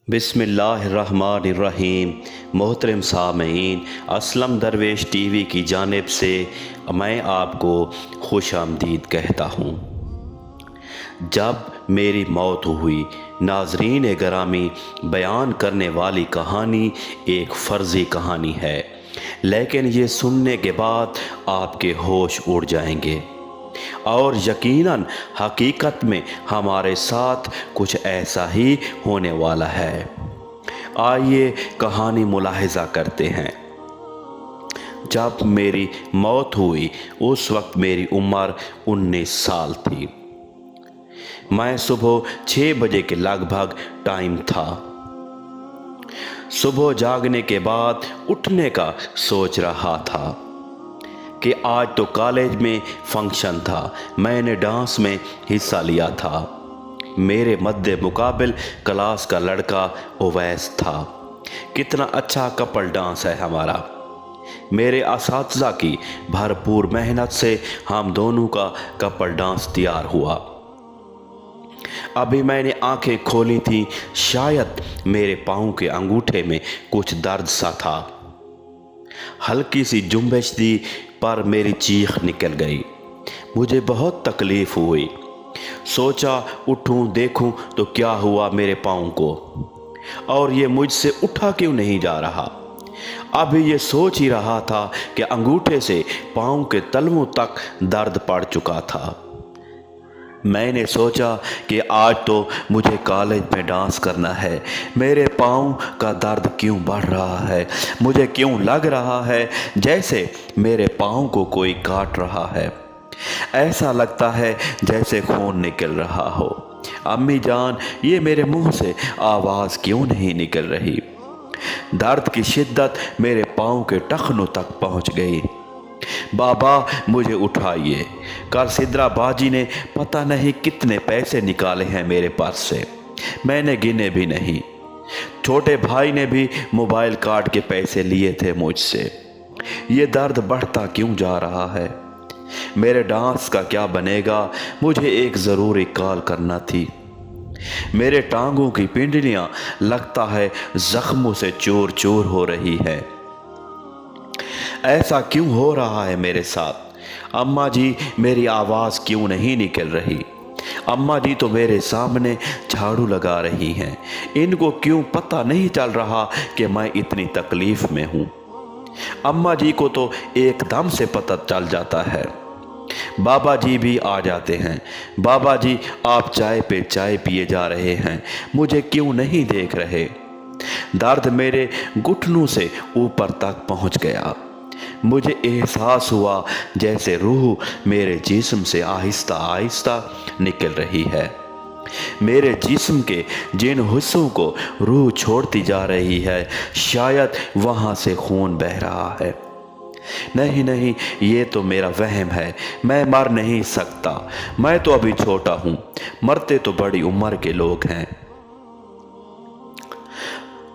बिस्मिल्लाहिर्रहमानिर्रहीम। मोहतरम सामईन, असलम दरवेश टीवी की जानिब से मैं आपको खुश आमदीद कहता हूँ। जब मेरी मौत हुई, नाजरीन गरामी, बयान करने वाली कहानी एक फ़र्ज़ी कहानी है, लेकिन ये सुनने के बाद आपके होश उड़ जाएंगे और यकीनन हकीकत में हमारे साथ कुछ ऐसा ही होने वाला है। आइए कहानी मुलाहिज़ा करते हैं। जब मेरी मौत हुई उस वक्त मेरी उम्र 19 साल थी। मैं सुबह 6 बजे के लगभग टाइम था। सुबह जागने के बाद उठने का सोच रहा था कि आज तो कॉलेज में फंक्शन था। मैंने डांस में हिस्सा लिया था। मेरे मद्दे मुकाबिल क्लास का लड़का उवैस था। कितना अच्छा कपल डांस है हमारा। मेरे असातिज़ा की भरपूर मेहनत से हम दोनों का कपल डांस तैयार हुआ। अभी मैंने आंखें खोली थी, शायद मेरे पाँव के अंगूठे में कुछ दर्द सा था। हल्की सी जुम्बिश दी पर मेरी चीख निकल गई। मुझे बहुत तकलीफ़ हुई। सोचा उठूं देखूं तो क्या हुआ मेरे पाँव को, और ये मुझसे उठा क्यों नहीं जा रहा। अभी ये सोच ही रहा था कि अंगूठे से पाँव के तलवों तक दर्द पड़ चुका था। मैंने सोचा कि आज तो मुझे कॉलेज में डांस करना है। मेरे पाँव का दर्द क्यों बढ़ रहा है। मुझे क्यों लग रहा है जैसे मेरे पाँव को कोई काट रहा है। ऐसा लगता है जैसे खून निकल रहा हो। अम्मी जान, ये मेरे मुंह से आवाज़ क्यों नहीं निकल रही। दर्द की शिद्दत मेरे पाँव के टखनों तक पहुंच गई। बाबा मुझे उठाइए। कल सिद्रा बाजी ने पता नहीं कितने पैसे निकाले हैं मेरे पर्स से, मैंने गिने भी नहीं। छोटे भाई ने भी मोबाइल कार्ड के पैसे लिए थे मुझसे। ये दर्द बढ़ता क्यों जा रहा है। मेरे डांस का क्या बनेगा। मुझे एक ज़रूरी कॉल करना थी। मेरे टांगों की पिंडलियां लगता है जख्मों से चूर चूर हो रही है। ऐसा क्यों हो रहा है मेरे साथ। अम्मा जी, मेरी आवाज़ क्यों नहीं निकल रही। अम्मा जी तो मेरे सामने झाड़ू लगा रही हैं। इनको क्यों पता नहीं चल रहा कि मैं इतनी तकलीफ़ में हूँ। अम्मा जी को तो एकदम से पता चल जाता है। बाबा जी भी आ जाते हैं। बाबा जी, आप चाय पे चाय पिए जा रहे हैं, मुझे क्यों नहीं देख रहे। दर्द मेरे घुटनों से ऊपर तक पहुंच गया। मुझे एहसास हुआ जैसे रूह मेरे जिस्म से आहिस्ता आहिस्ता निकल रही है। मेरे जिस्म के जिन हिस्सों को रूह छोड़ती जा रही है, शायद वहाँ से खून बह रहा है। नहीं नहीं, ये तो मेरा वहम है। मैं मर नहीं सकता। मैं तो अभी छोटा हूँ, मरते तो बड़ी उम्र के लोग हैं।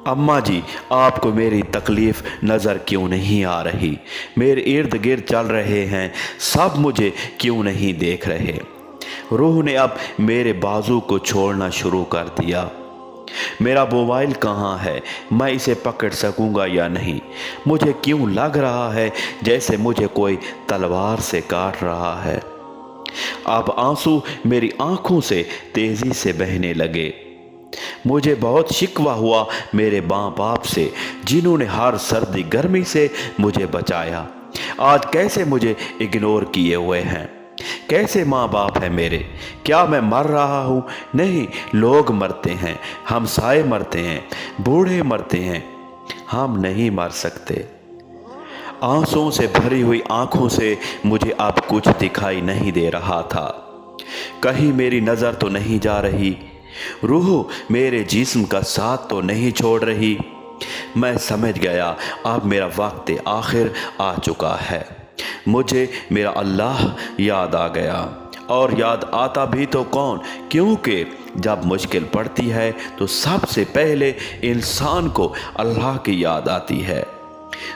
अम्मा जी, आपको मेरी तकलीफ़ नज़र क्यों नहीं आ रही। मेरे इर्द गिर्द चल रहे हैं, सब मुझे क्यों नहीं देख रहे। रूह ने अब मेरे बाजू को छोड़ना शुरू कर दिया। मेरा मोबाइल कहाँ है, मैं इसे पकड़ सकूँगा या नहीं। मुझे क्यों लग रहा है जैसे मुझे कोई तलवार से काट रहा है। अब आंसू मेरी आंखों से तेज़ी से बहने लगे। मुझे बहुत शिकवा हुआ मेरे माँ बाप से, जिन्होंने हर सर्दी गर्मी से मुझे बचाया। आज कैसे मुझे इग्नोर किए हुए हैं। कैसे माँ बाप हैं मेरे। क्या मैं मर रहा हूँ। नहीं, लोग मरते हैं, हमसाए मरते हैं, बूढ़े मरते हैं, हम नहीं मर सकते। आंसुओं से भरी हुई आंखों से मुझे अब कुछ दिखाई नहीं दे रहा था। कहीं मेरी नज़र तो नहीं जा रही। रूह मेरे जिस्म का साथ तो नहीं छोड़ रही। मैं समझ गया अब मेरा वक्त आखिर आ चुका है। मुझे मेरा अल्लाह याद आ गया, और याद आता भी तो कौन, क्योंकि जब मुश्किल पड़ती है तो सबसे पहले इंसान को अल्लाह की याद आती है।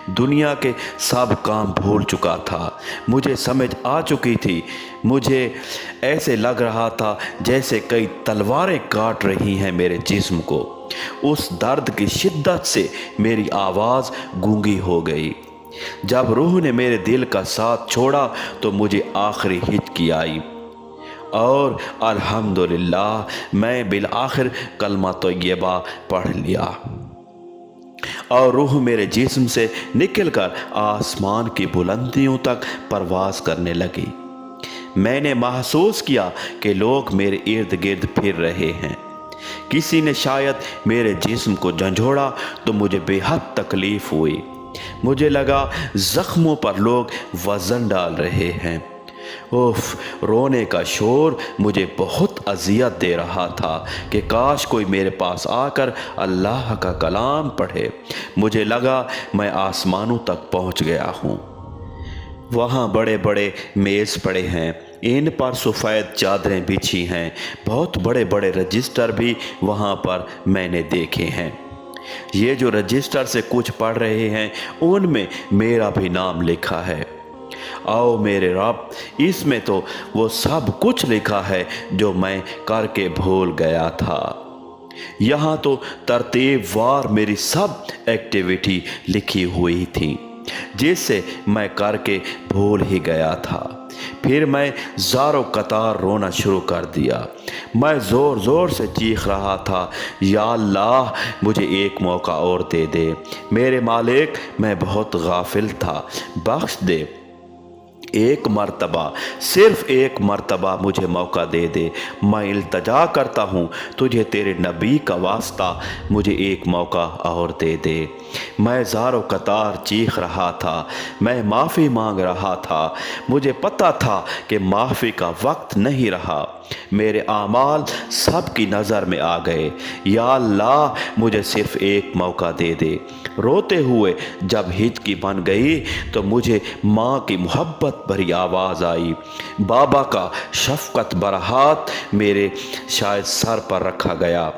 दुनिया के सब काम भूल चुका था। मुझे समझ आ चुकी थी। मुझे ऐसे लग रहा था जैसे कई तलवारें काट रही हैं मेरे जिस्म को। उस दर्द की शिद्दत से मेरी आवाज़ गूंगी हो गई। जब रूह ने मेरे दिल का साथ छोड़ा तो मुझे आखिरी हिचकी आई और अल्हम्दुलिल्लाह मैं बिल आखिर कलमा तय्यबा पढ़ लिया और रूह मेरे जिस्म से निकलकर आसमान की बुलंदियों तक परवास करने लगी। मैंने महसूस किया कि लोग मेरे इर्द गिर्द फिर रहे हैं। किसी ने शायद मेरे जिस्म को झंझोड़ा तो मुझे बेहद तकलीफ हुई। मुझे लगा जख्मों पर लोग वजन डाल रहे हैं। उफ, रोने का शोर मुझे बहुत अजियत दे रहा था कि काश कोई मेरे पास आकर अल्लाह का कलाम पढ़े। मुझे लगा मैं आसमानों तक पहुंच गया हूं। वहाँ बड़े बड़े मेज़ पड़े हैं, इन पर सफ़ेद चादरें बिछी हैं। बहुत बड़े बड़े रजिस्टर भी वहाँ पर मैंने देखे हैं। ये जो रजिस्टर से कुछ पढ़ रहे हैं उनमें मेरा भी नाम लिखा है। आओ मेरे रब, इसमें तो वो सब कुछ लिखा है जो मैं करके भूल गया था। यहाँ तो तरतीब वार मेरी सब एक्टिविटी लिखी हुई थी जिससे मैं करके भूल ही गया था। फिर मैं ज़ारो कतार रोना शुरू कर दिया। मैं ज़ोर ज़ोर से चीख रहा था, या अल्लाह मुझे एक मौका और दे दे। मेरे मालिक, मैं बहुत गाफिल था, बख्श दे। एक मर्तबा, सिर्फ एक मर्तबा मुझे मौका दे दे। मैं इल्तजा करता हूँ तुझे, तेरे नबी का वास्ता, मुझे एक मौका और दे दे। मैं ज़ारो कतार चीख रहा था, मैं माफ़ी मांग रहा था। मुझे पता था कि माफ़ी का वक्त नहीं रहा। मेरे आमाल सब की नज़र में आ गए। या अल्लाह मुझे सिर्फ एक मौका दे दे। रोते हुए जब हिचकी बन गई तो मुझे माँ की मोहब्बत भरी आवाज़ आई। बाबा का शफ़क़त भरा हाथ मेरे शायद सर पर रखा गया।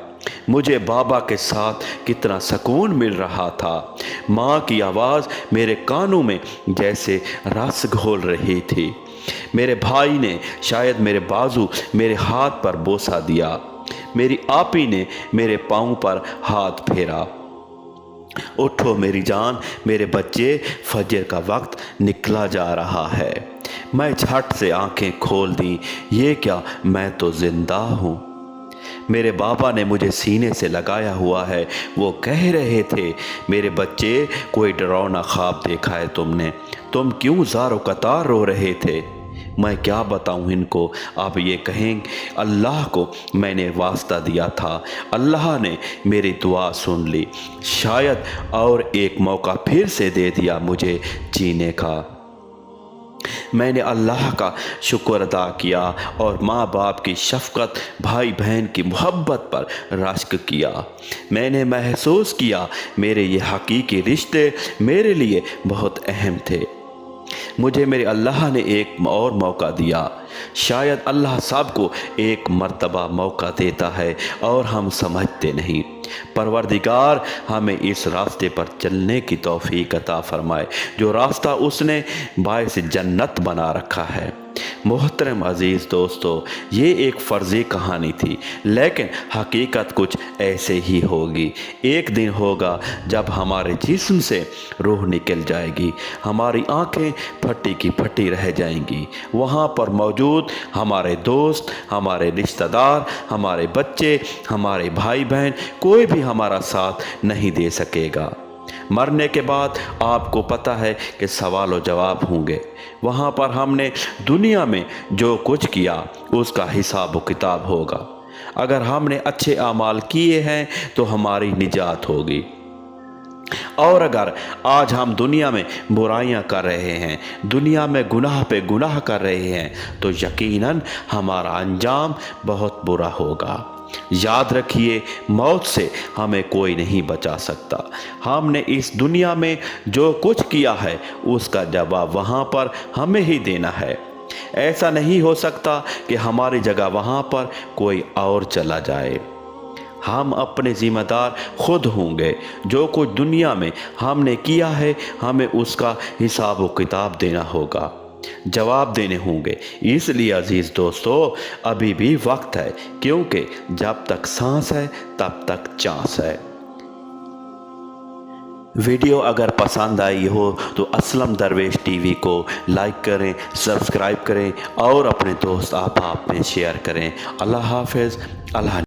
मुझे बाबा के साथ कितना सुकून मिल रहा था। माँ की आवाज़ मेरे कानों में जैसे रस घोल रही थी। मेरे भाई ने शायद मेरे बाजू, मेरे हाथ पर बोसा दिया। मेरी आपी ने मेरे पाँव पर हाथ फेरा। उठो मेरी जान, मेरे बच्चे, फजर का वक्त निकला जा रहा है। मैं झट से आंखें खोल दी। ये क्या, मैं तो जिंदा हूँ। मेरे बाबा ने मुझे सीने से लगाया हुआ है। वो कह रहे थे, मेरे बच्चे, कोई डरावना ख्वाब देखा है तुमने? तुम क्यों ज़ारो कतार रो रहे थे? मैं क्या बताऊं इनको। आप ये कहें, अल्लाह को मैंने वास्ता दिया था, अल्लाह ने मेरी दुआ सुन ली, शायद और एक मौका फिर से दे दिया मुझे जीने का। मैंने अल्लाह का शुक्र अदा किया और माँ बाप की शफ़क़त, भाई बहन की मोहब्बत पर रश्क किया। मैंने महसूस किया मेरे ये हकीकी रिश्ते मेरे लिए बहुत अहम थे। मुझे मेरे अल्लाह ने एक और मौका दिया। शायद अल्लाह सबको एक मर्तबा मौका देता है और हम समझते नहीं। परवरदिगार हमें इस रास्ते पर चलने की तौफीक अता फरमाए जो रास्ता उसने बायस जन्नत बना रखा है। मोहतरम अज़ीज़ दोस्तों, ये एक फ़र्ज़ी कहानी थी, लेकिन हकीकत कुछ ऐसे ही होगी। एक दिन होगा जब हमारे जिस्म से रूह निकल जाएगी, हमारी आंखें फटी की फटी रह जाएंगी। वहाँ पर मौजूद हमारे दोस्त, हमारे रिश्तेदार, हमारे बच्चे, हमारे भाई बहन, कोई भी हमारा साथ नहीं दे सकेगा। मरने के बाद आपको पता है कि सवाल और जवाब होंगे। वहाँ पर हमने दुनिया में जो कुछ किया उसका हिसाब व किताब होगा। अगर हमने अच्छे आमाल किए हैं तो हमारी निजात होगी, और अगर आज हम दुनिया में बुराइयां कर रहे हैं, दुनिया में गुनाह पे गुनाह कर रहे हैं, तो यकीनन हमारा अंजाम बहुत बुरा होगा। याद रखिए, मौत से हमें कोई नहीं बचा सकता। हमने इस दुनिया में जो कुछ किया है उसका जवाब वहाँ पर हमें ही देना है। ऐसा नहीं हो सकता कि हमारी जगह वहाँ पर कोई और चला जाए। हम अपने ज़िम्मेदार खुद होंगे। जो कुछ दुनिया में हमने किया है हमें उसका हिसाब व किताब देना होगा। जवाब देने होंगे। इसलिए अजीज़ दोस्तों, अभी भी वक्त है, क्योंकि जब तक सांस है तब तक चांस है। वीडियो अगर पसंद आई हो तो असलम दरवेश टीवी को लाइक करें, सब्सक्राइब करें और अपने दोस्त आप में शेयर करें। अल्लाह हाफ़िज़। अल्लाह